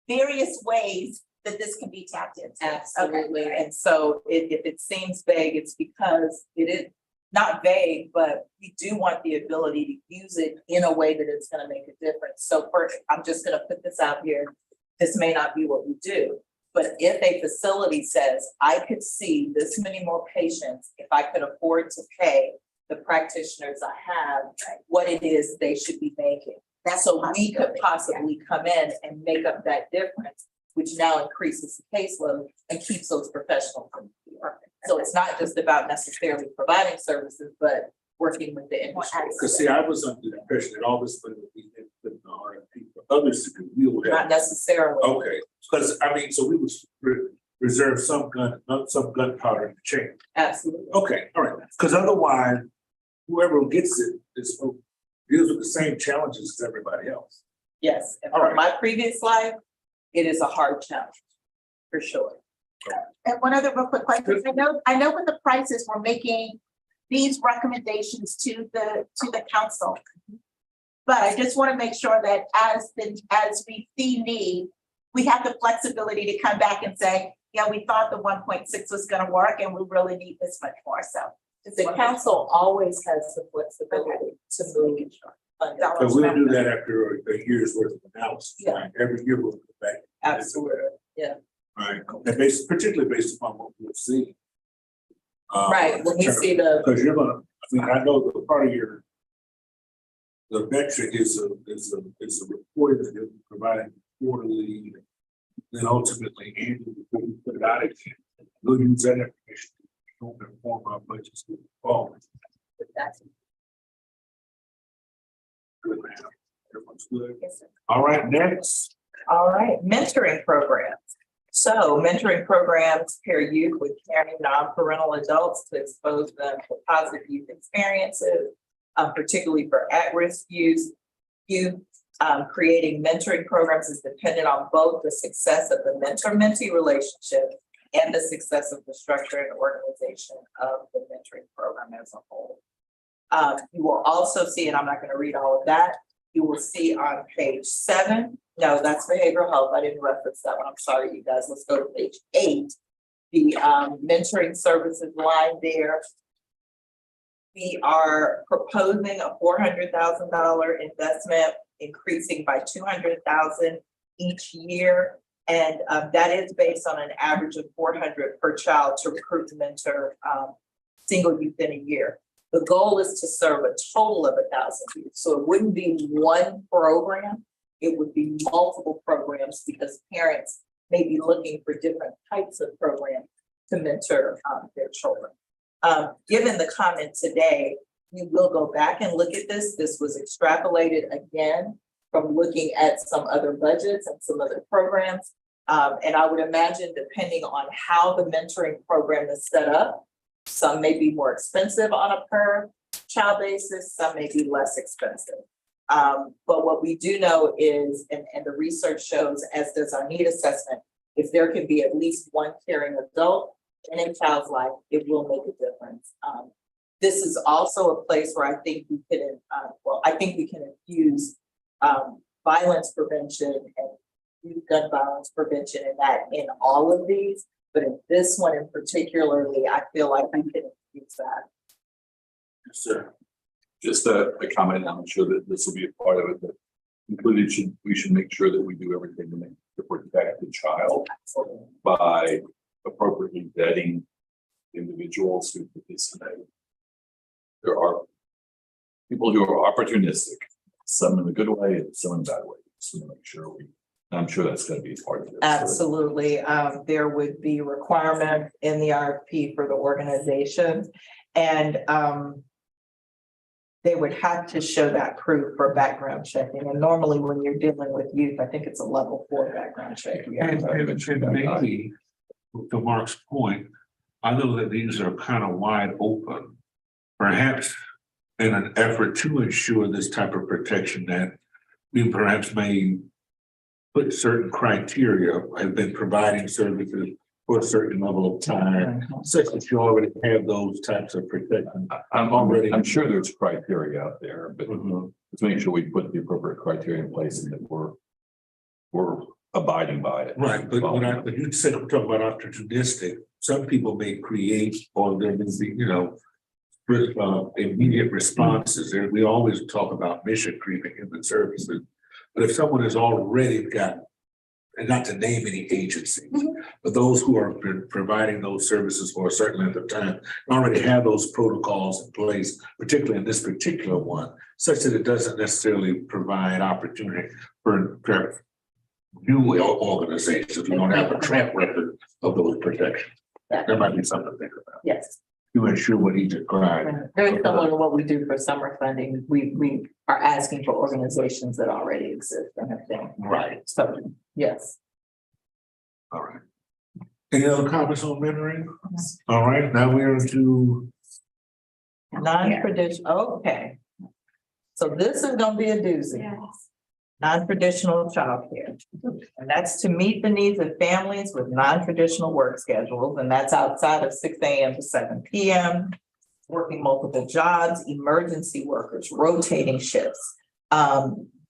various ways that this can be tapped into. Absolutely, and so if it seems vague, it's because it is not vague, but we do want the ability to use it in a way that it's gonna make a difference. So first, I'm just gonna put this out here. This may not be what we do, but if a facility says, I could see this many more patients if I could afford to pay the practitioners I have, what it is they should be making. That's So a we could possibility, possibly come in and make up that difference, which now increases the caseload and keeps those professionals in the field. So it's not just about necessarily providing services, but working with the industry. Because see, I was under the impression that all this money would be in the RFP for others to do. We would Not have. necessarily. Okay, because I mean, so we would reserve some gunpowder in the chamber. Absolutely. Okay, all right, because otherwise, whoever gets it deals with the same challenges as everybody else. Yes, and All from right. my previous life, it is a hard challenge, for sure. And one other real quick question, I know with the prices, we're making these recommendations to the council. But I just want to make sure that as we see need, we have the flexibility to come back and say, yeah, we thought the 1.6 was gonna work and we really need this much more, so. The council always has the flexibility to move. Because we'll do that after a year's worth of analysis, Yeah. right? Every year we'll go back. Absolutely, yeah. Right, and particularly based upon what we'll see. Right, when we see the, Because you're gonna, I mean, I know the part of the metric is a report that you're providing quarterly, then ultimately annually, before we put it out again. We'll use that information to inform our budgets moving forward. Good, man. Everyone's good. All right, next. all right, mentoring programs. So mentoring programs pair youth with caring non-parental adults to expose them to positive youth experiences, particularly for at-risk youth. Creating mentoring programs is dependent on both the success of the mentor-mentee relationship and the success of the structure and organization of the mentoring program as a whole. You will also see, and I'm not going to read all of that, you will see on page 7, no, that's behavioral health. I didn't reference that one. I'm sorry, you guys. Let's go to page 8. The mentoring services line there. We are proposing a $400,000 investment, increasing by $200,000 each year. And that is based on an average of 400 per child to recruit and mentor single youth in a year. The goal is to serve a total of 1,000 youth. So it wouldn't be one program. It would be multiple programs because parents may be looking for different types of programs to mentor their children. Given the comment today, we will go back and look at this. This was extrapolated again from looking at some other budgets and some other programs. And I would imagine, depending on how the mentoring program is set up, some may be more expensive on a per child basis, some may be less expensive. But what we do know is, and the research shows, as does our need assessment, if there can be at least one caring adult in a child's life, it will make a difference. This is also a place where I think we can, I think we can infuse violence prevention and youth gun violence prevention and that in all of these. But in this one in particularly, I feel like we can infuse that. Yes, sir. Just a comment, I'm sure that this will be a part of it, but included we should make sure that we do everything to protect the child by appropriately vetting individuals who participate. There are people who are opportunistic, some in a good way and some in a bad way. So make sure I'm sure that's going to be part of it. Absolutely. There would be requirement in the RFP for the organization. And they would have to show that proof for background checking. And normally when you're dealing with youth, I think it's a level 4 background check. And maybe, to Mark's point, I know that these are kind of wide open. Perhaps in an effort to ensure this type of protection that we perhaps may put certain criteria, have been providing services for a certain level of time, such that you already have those types of protection. I'm sure there's criteria out there, but Mhm. let's make sure we put the appropriate criteria in place and that we're abiding by it. Right, but you said, we're talking about opportunistic, some people may create, or there may be, immediate responses. And we always talk about mission creep in human services. But if someone has already got, and not to name any agencies, but those who are providing those services for a certain length of time, already have those protocols in place, particularly in this particular one, such that it doesn't necessarily provide opportunity for new organizations who don't have a track record of those protections. There might be something to think about Yes. to ensure what he described. Very similar to what we do for summer funding. We are asking for organizations that already exist and have been. Right. So, yes. All right. Any other comments on mentoring? All right, now we're into, Non-traditional, okay. So this is gonna be a doozy. Non-traditional childcare. And that's to meet the needs of families with non-traditional work schedules, and that's outside of 6 a.m. to 7 p.m. Working multiple jobs, emergency workers, rotating shifts.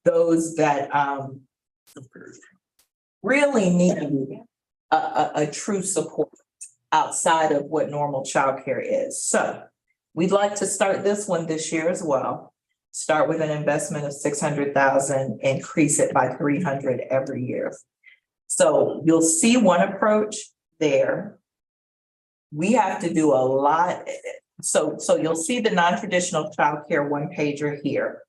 Those that really need a true support outside of what normal childcare is. So we'd like to start this one this year as well. Start with an investment of 600,000, increase it by 300 every year. So you'll see one approach there. We have to do a lot. So you'll see the non-traditional childcare one pager here.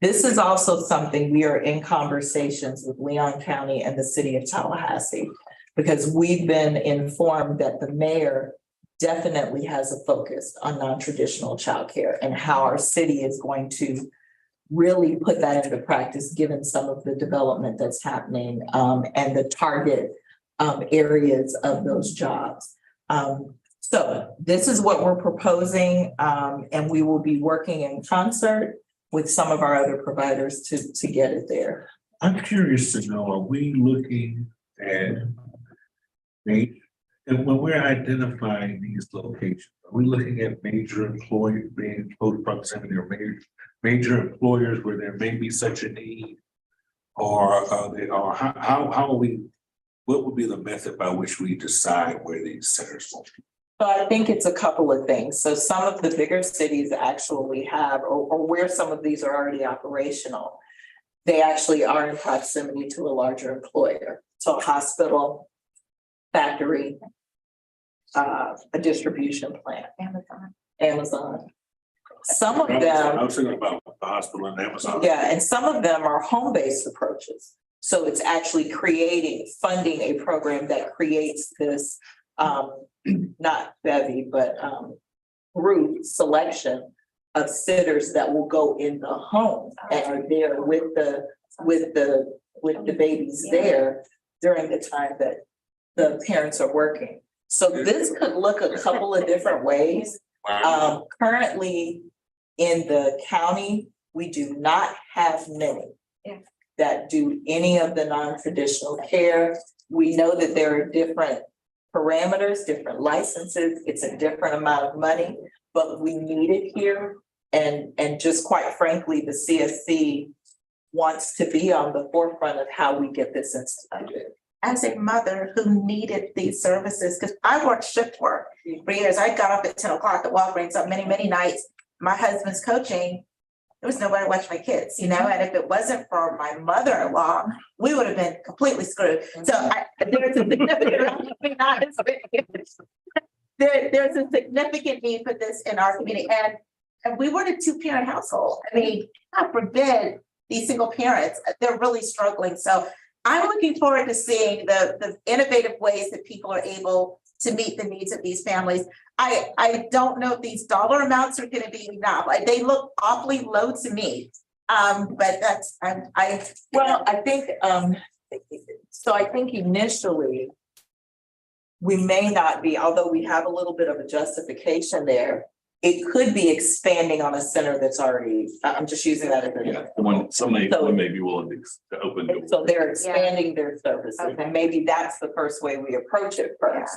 This is also something we are in conversations with Leon County and the city of Tallahassee, because we've been informed that the mayor definitely has a focus on non-traditional childcare and how our city is going to really put that into practice, given some of the development that's happening and the target areas of those jobs. So this is what we're proposing, and we will be working in concert with some of our other providers to get it there. I'm curious to know, are we looking at and when we're identifying these locations, are we looking at major employers being in close proximity or major employers where there may be such a need? Or how are we, what would be the method by which we decide where these centers will be? So I think it's a couple of things. So some of the bigger cities actually have, or where some of these are already operational, they actually are in proximity to a larger employer. So a hospital, factory, a distribution plant. Amazon. Some of them. I was thinking about the hospital and Amazon. Yeah, and some of them are home-based approaches. So it's actually funding a program that creates this, not bevy, but group selection of sitters that will go in the home and are there with the babies there during the time that the parents are working. So this could look a couple of different ways. Currently in the county, we do not have many that do any of the non-traditional care. We know that there are different parameters, different licenses. It's a different amount of money, but we need it here. And just quite frankly, the CSC wants to be on the forefront of how we get this instituted. As a mother who needed these services, because I worked shift work for years. I got up at 10 o'clock at Walgreens on many nights. My husband's coaching. There was nobody to watch my kids, and if it wasn't for my mother-in-law, we would have been completely screwed. So there's a there's a significant need for this in our community. And we were a 2-parent household. I mean, God forbid these single parents, they're really struggling. So I'm looking forward to seeing the innovative ways that people are able to meet the needs of these families. I don't know if these dollar amounts are gonna be enough. Like, they look awfully low to me. But that's, Well, I think, so I think initially we may not be, although we have a little bit of a justification there, it could be expanding on a center that's already, I'm just using that as Yeah, an. somebody So- may be willing to open doors. So they're expanding their services, Okay. and maybe that's the first way we approach it first.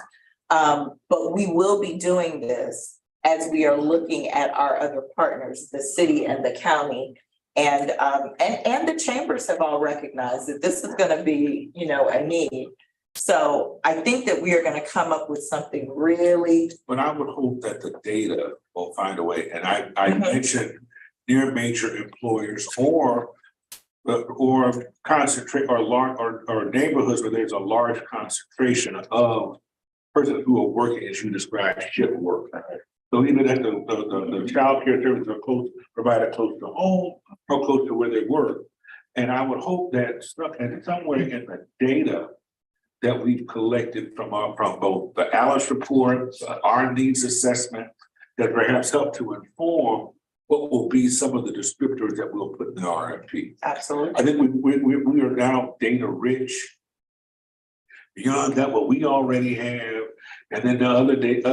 But we will be doing this as we are looking at our other partners, the city and the county. And the chambers have all recognized that this is gonna be, you know, a need. So I think that we are gonna come up with something really, But I would hope that the data will find a way, and I Mhm. mentioned near major employers or concentrate or large or neighborhoods where there's a large concentration of persons who are working, as you described, shift work. So even at the childcare services are provided close to home or close to where they work. And I would hope that somewhere in the data that we've collected from both the Alice report, our needs assessment, that perhaps help to inform what will be some of the descriptors that we'll put in the RFP. absolutely. I think we are now data rich. Beyond that, what we already have, and then the other data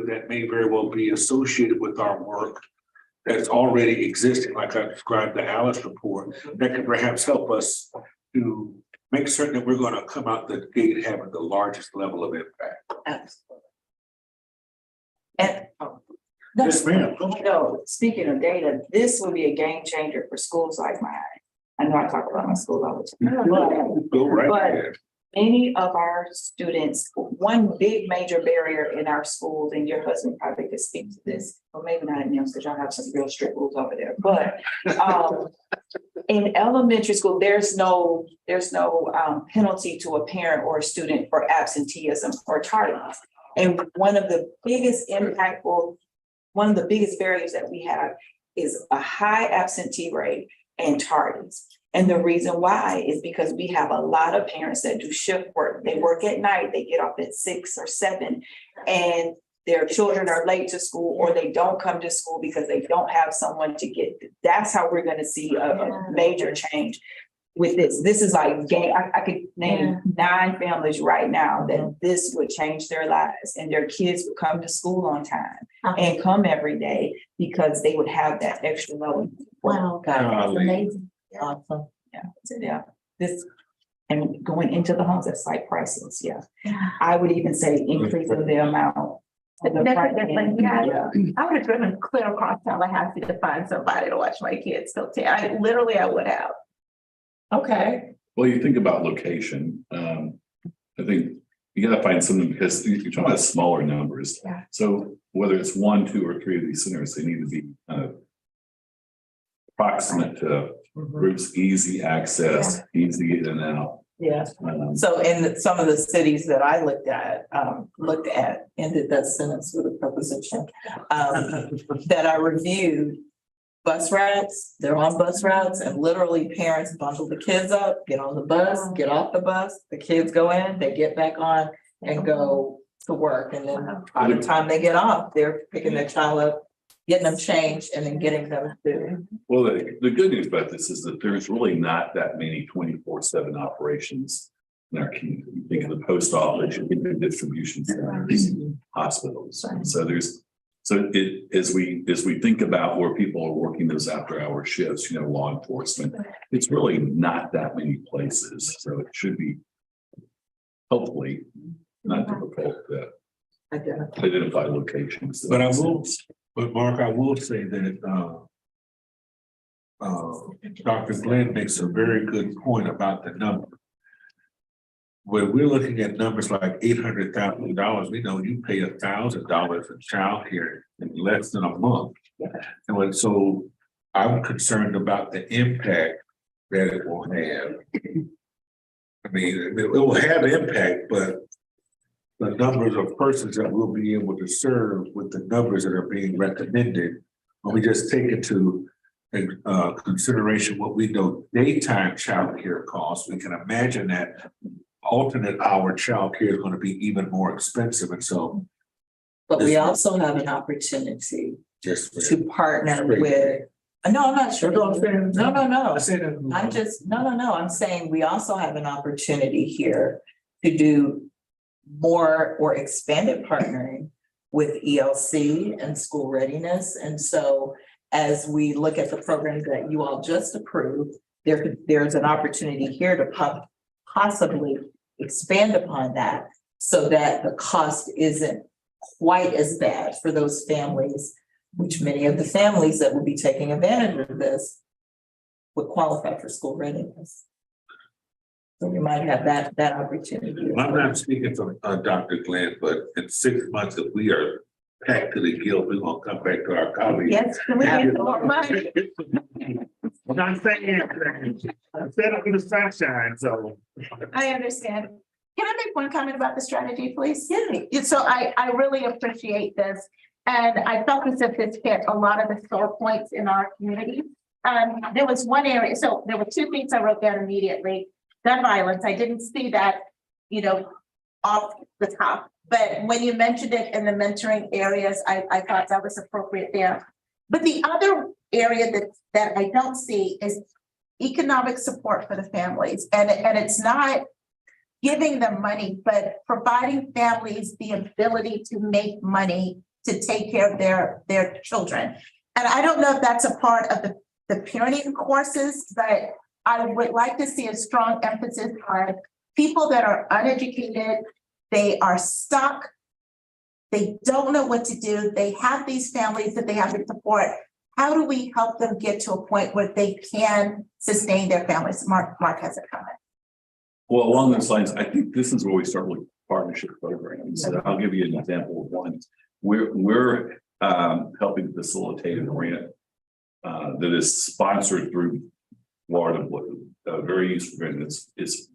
that may very well be associated with our work that's already existing, like I described the Alice report, that can perhaps help us to make certain that we're gonna come out the gate having the largest level of impact. Absolutely. And, Yes, ma'am. You know, speaking of data, this would be a game changer for schools like mine. I know I talk about my school all the time, but Go right But- ahead. many of our students, one big major barrier in our schools, and your husband probably could speak to this, or maybe not in yours, because y'all have some real strict rules over there, but in elementary school, there's no penalty to a parent or a student for absenteeism or tardiness. And one of the biggest barriers that we have is a high absentee rate and tardiness. And the reason why is because we have a lot of parents that do shift work. They work at night, they get off at 6 or 7, and their children are late to school, or they don't come to school because they don't have someone to get. That's how we're gonna see a major change with this. This is like game. I could name 9 families right now that this would change their lives, and their kids would come to school on time and come every day because they would have that extra level. wow, God, that's amazing. awesome. Yeah, this, and going into the homes, that's like priceless, yeah. I would even say increasing the amount. of the front end. Yeah. I would have driven clear across Tallahassee to find somebody to watch my kids till 10. I would have. Okay. Well, you think about location, I think you gotta find something because you're talking about smaller numbers. Yeah. So whether it's 1, 2, or 3 of these centers, they need to be proximate to groups, easy access, easy in and out. Yes. Um, So in some of the cities that I looked at, ended that sentence with a preposition, that I reviewed, bus routes, they're on bus routes, and literally parents bundle the kids up, get on the bus, get off the bus, the kids go in, they get back on and go to work. And then by the time they get off, they're picking their child up, getting them changed, and then getting them to. Well, the good news about this is that there's really not that many 24/7 operations in our community. You think of the post office, you think of distribution centers, hospitals. And so as we think about where people are working those after hour shifts, you know, law enforcement, it's really not that many places. So it should be hopefully not difficult to identify locations. But Mark, I will say that Dr. Glenn makes a very good point about the number. When we're looking at numbers like $800,000, we know you pay $1,000 in childcare in less than a month. And so I'm concerned about the impact that it will have. I mean, it will have impact, but the numbers of persons that we'll be able to serve with the numbers that are being recommended, when we just take into consideration what we know daytime childcare costs, we can imagine that alternate hour childcare is going to be even more expensive. And so But we also have an opportunity Just. to partner with, no, I'm not sure. That's what I'm saying. No. I said that. I'm just, no, I'm saying we also have an opportunity here to do more or expanded partnering with ELC and school readiness. And so as we look at the programs that you all just approved, there's an opportunity here to possibly expand upon that so that the cost isn't quite as bad for those families, which many of the families that will be taking advantage of this would qualify for school readiness. So we might have that opportunity. I'm not speaking from Dr. Glenn, but in 6 months, if we are packed to the gill, we're gonna come back to our colleagues. Yes, can we get some more money? I'm not saying, I said up in the sunshine, so. I understand. Can I make one comment about the strategy, please? Yeah. So I really appreciate this. And I felt as if this hit a lot of the sore points in our community. There was one area, so there were two things I wrote down immediately. Gun violence, I didn't see that, off the top. But when you mentioned it in the mentoring areas, I thought that was appropriate there. But the other area that I don't see is economic support for the families. And it's not giving them money, but providing families the ability to make money to take care of their children. And I don't know if that's a part of the parenting courses, but I would like to see a strong emphasis on people that are uneducated, they are stuck, they don't know what to do, they have these families that they have to support. How do we help them get to a point where they can sustain their families? Mark has a comment. Well, along those lines, I think this is where we start looking at partnership programs. And I'll give you an example of one. We're helping facilitate a grant that is sponsored through Florida Blue, very useful grant. It's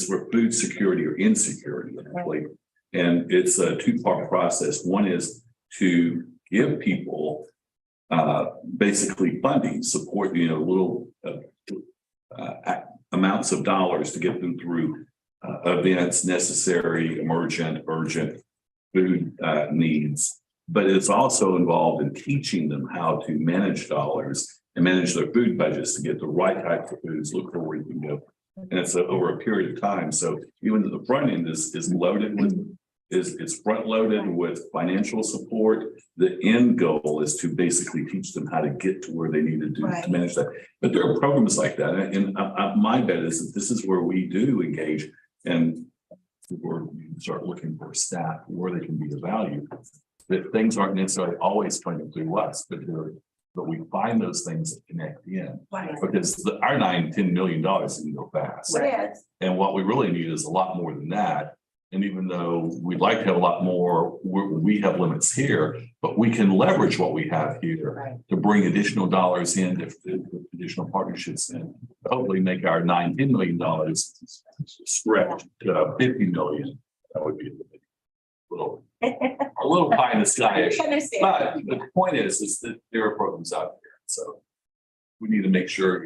for food security or insecurity, actually. And it's a two-part process. One is to give people basically funding, support, little amounts of dollars to get them through events necessary, emergent, urgent food needs. But it's also involved in teaching them how to manage dollars and manage their food budgets to get the right types of foods, look for where you can go. And it's over a period of time. So even the front end is loaded with, it's front loaded with financial support. The end goal is to basically teach them how to get to where they need to do to manage that. But there are programs like that. And my bet is that this is where we do engage and where we start looking for staff where they can be of value. That things aren't necessarily always funded through us, but we find those things that connect in. Because our $9-10 million can go fast. And what we really need is a lot more than that. And even though we'd like to have a lot more, we have limits here, but we can leverage what we have here to bring additional dollars in, additional partnerships in, hopefully make our $9-10 million stretch to $50 million. That would be a little pie in the sky. But the point is that there are programs out there. So we need to make sure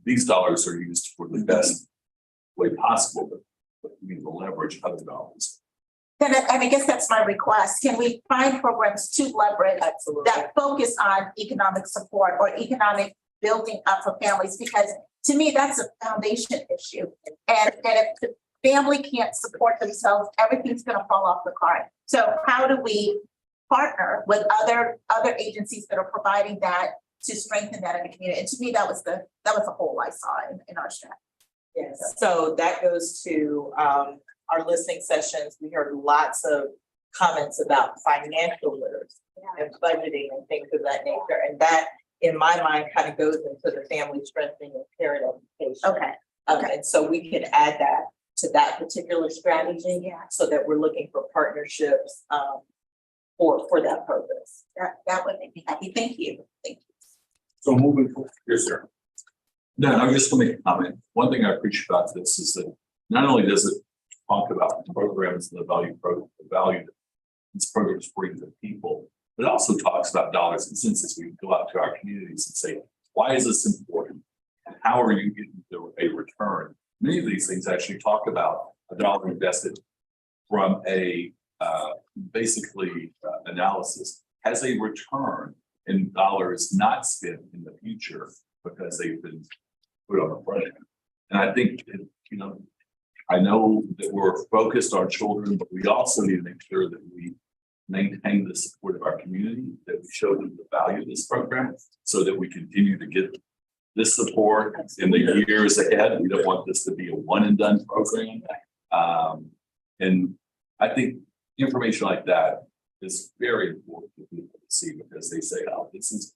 these dollars are used for the best way possible, but we need to leverage other dollars. And I guess that's my request. Can we find programs to leverage that focus on economic support or economic building up for families? Because to me, that's a foundation issue. And if the family can't support themselves, everything's going to fall off the card. So how do we partner with other agencies that are providing that to strengthen that in the community? And to me, that was the hole I saw in our strategy. Yes, so that goes to our listening sessions. We heard lots of comments about financial literacy and budgeting and things of that nature. And that, in my mind, kind of goes into the family strengthening and parent education. Okay. And so we can add that to that particular strategy so that we're looking for partnerships for that purpose. That would make me happy. Thank you. Thank you. So moving forward, yes, sir. No, I'm just going to make a comment. One thing I appreciate about this is that not only does it talk about the programs and the value that these programs bring to people, but it also talks about dollars and cents as we go out to our communities and say, why is this important? And how are you getting a return? Many of these things actually talk about a dollar invested from a basically analysis has a return in dollars not spent in the future because they've been put on the front end. And I think, you know, I know that we're focused on children, but we also need to make sure that we maintain the support of our community, that we show them the value of this program so that we continue to get this support in the years ahead. We don't want this to be a one and done program. And I think information like that is very important for people to see because they say, oh, this is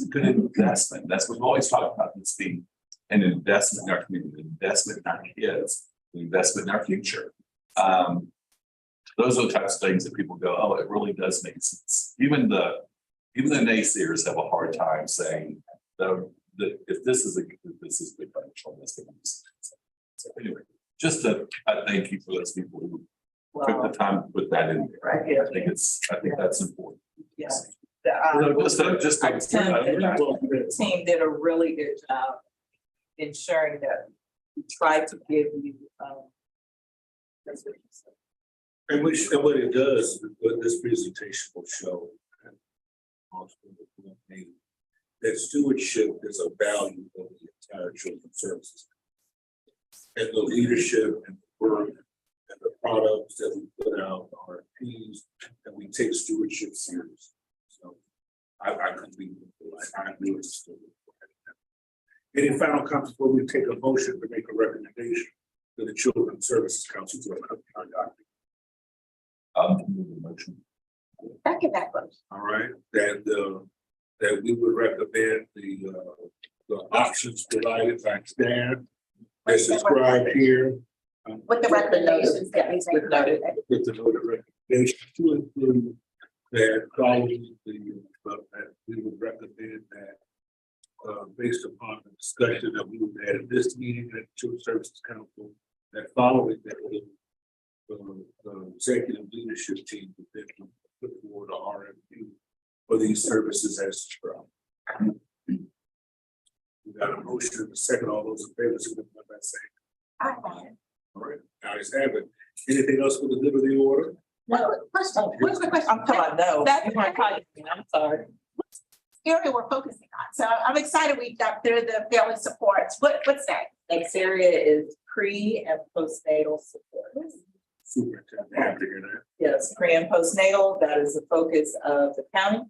a good investment. That's what we've always talked about, this being an investment in our community, an investment in our kids, an investment in our future. Those are the types of things that people go, oh, it really does make sense. Even the naysayers have a hard time saying that if this is big financial investment. So anyway, just a thank you for those people who took the time to put that in there. Right here. I think that's important. Yes. The Team did a really good job ensuring that we tried to give you, that's what you said. And what it does, what this presentation will show. That stewardship is a value of the entire children's services. And the leadership and the work and the products that we put out, the RFPs, and we take stewardship serious. So I could be, I agree with the Any final comments before we take a motion to make a recommendation to the Children's Services Council to adopt our document? motion. Back in that one. All right, that we would recommend the options provided by staff as described here. With the recommendations that we With noted. With the noted recommendation to include that following that we would recommend that based upon the discussion that we would have at this meeting at the Children's Services Council, that following that the executive leadership team would then put forward an RFP for these services as described. We got a motion and a second. All those in favor, signify by saying aye. All right, now it's happened. Anything else for the good of the order? One question, one quick question. I'm talking, no, That's- you weren't talking to me, I'm sorry. Area we're focusing on. So I'm excited we got through the family supports. What's that? Next area is pre and postnatal support. Superintendent, happy to hear that. Yes, pre and postnatal, that is the focus of the county.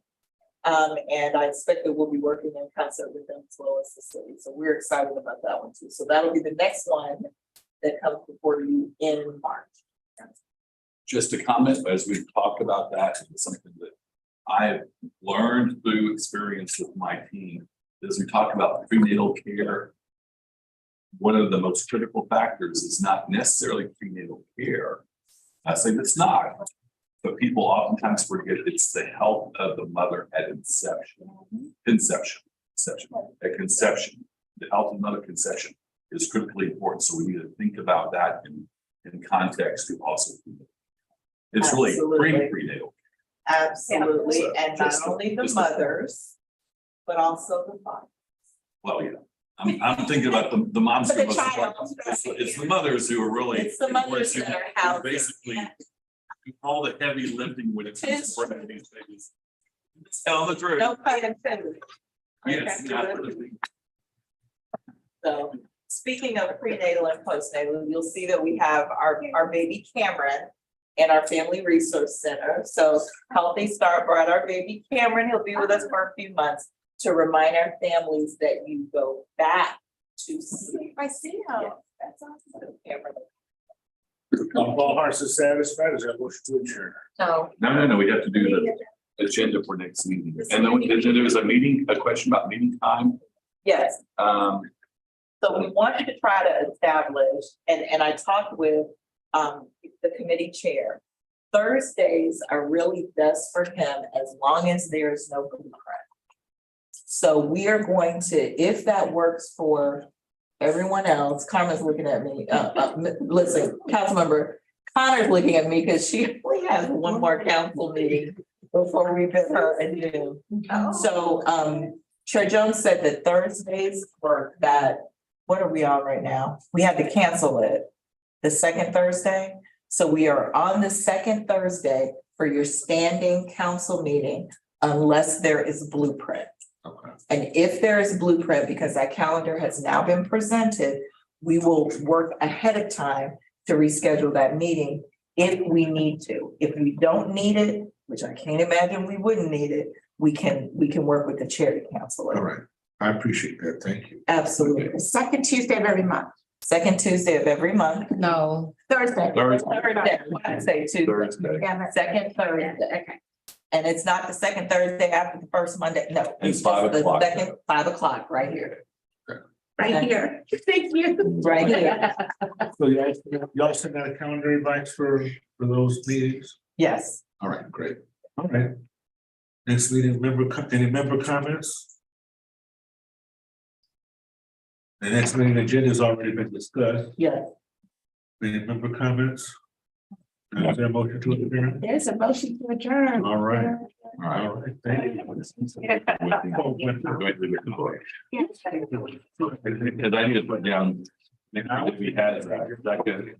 And I expect that we'll be working in concert with them as well as the city. So we're excited about that one too. So that'll be the next one that comes before you in March. Just a comment, as we've talked about that, it's something that I've learned through experience with my team, as we talk about prenatal care. One of the most critical factors is not necessarily prenatal care. I say it's not, but people oftentimes forget it's the health of the mother at inception. At conception, the health of mother conception is critically important. So we need to think about that in context to also. It's really Absolutely. prenatal. Absolutely, So and not just- only the just- mothers, but also the fathers. Well, yeah, I'm thinking about the moms. For the who most child. it's the mothers who are really. It's the mothers that are housing. Basically, do all the heavy lifting when it comes to birthing these babies. Tell the truth. No pun intended. Yes, Okay. absolutely. So, speaking of prenatal and postnatal, you'll see that we have our baby Cameron in our Family Resource Center. So Healthy Start brought our baby Cameron, he'll be with us for a few months to remind our families that you go back to sleep. I see how. Yes, that's awesome, Cameron. All hearts are satisfied, is that motion to adjourn? So. No, we have to do the agenda for next meeting. And then there's a question about meeting time. Yes, Um, so we wanted to try to establish, and I talked with the committee chair. Thursdays are really best for him as long as there is no blueprint. So we are going to, if that works for everyone else, Carmen's looking at me, listen, Councilmember Connor's looking at me because she only has one more council meeting before we bid her adieu. So Chair Jones said that Thursdays work, that, what are we on right now? We had to cancel it, the second Thursday. So we are on the second Thursday for your standing council meeting unless there is blueprint. Okay. And if there is blueprint, because that calendar has now been presented, we will work ahead of time to reschedule that meeting if we need to. If we don't need it, which I can't imagine we wouldn't need it, we can work with the chair to cancel it. All right. I appreciate that. Thank you. Absolutely. The second Tuesday of every month. Second Tuesday of every month. No. Thursday. Thursday, I say Tuesday. Thursday. Yeah, that's- Second Thursday. Okay. And it's not the second Thursday after the first Monday. No. And it's 5 just the o'clock. Second, 5 o'clock, right here. Right here. Thank you. Right here. So y'all send out a calendar invites for those meetings? Yes. All right, great. All right. Next meeting, any member comments? The next meeting agenda has already been discussed. Yes. Any member comments? Is there a motion to adjourn? There's a motion to adjourn. All right. All right. All right, thank you. Because I need to put down, if we had that good.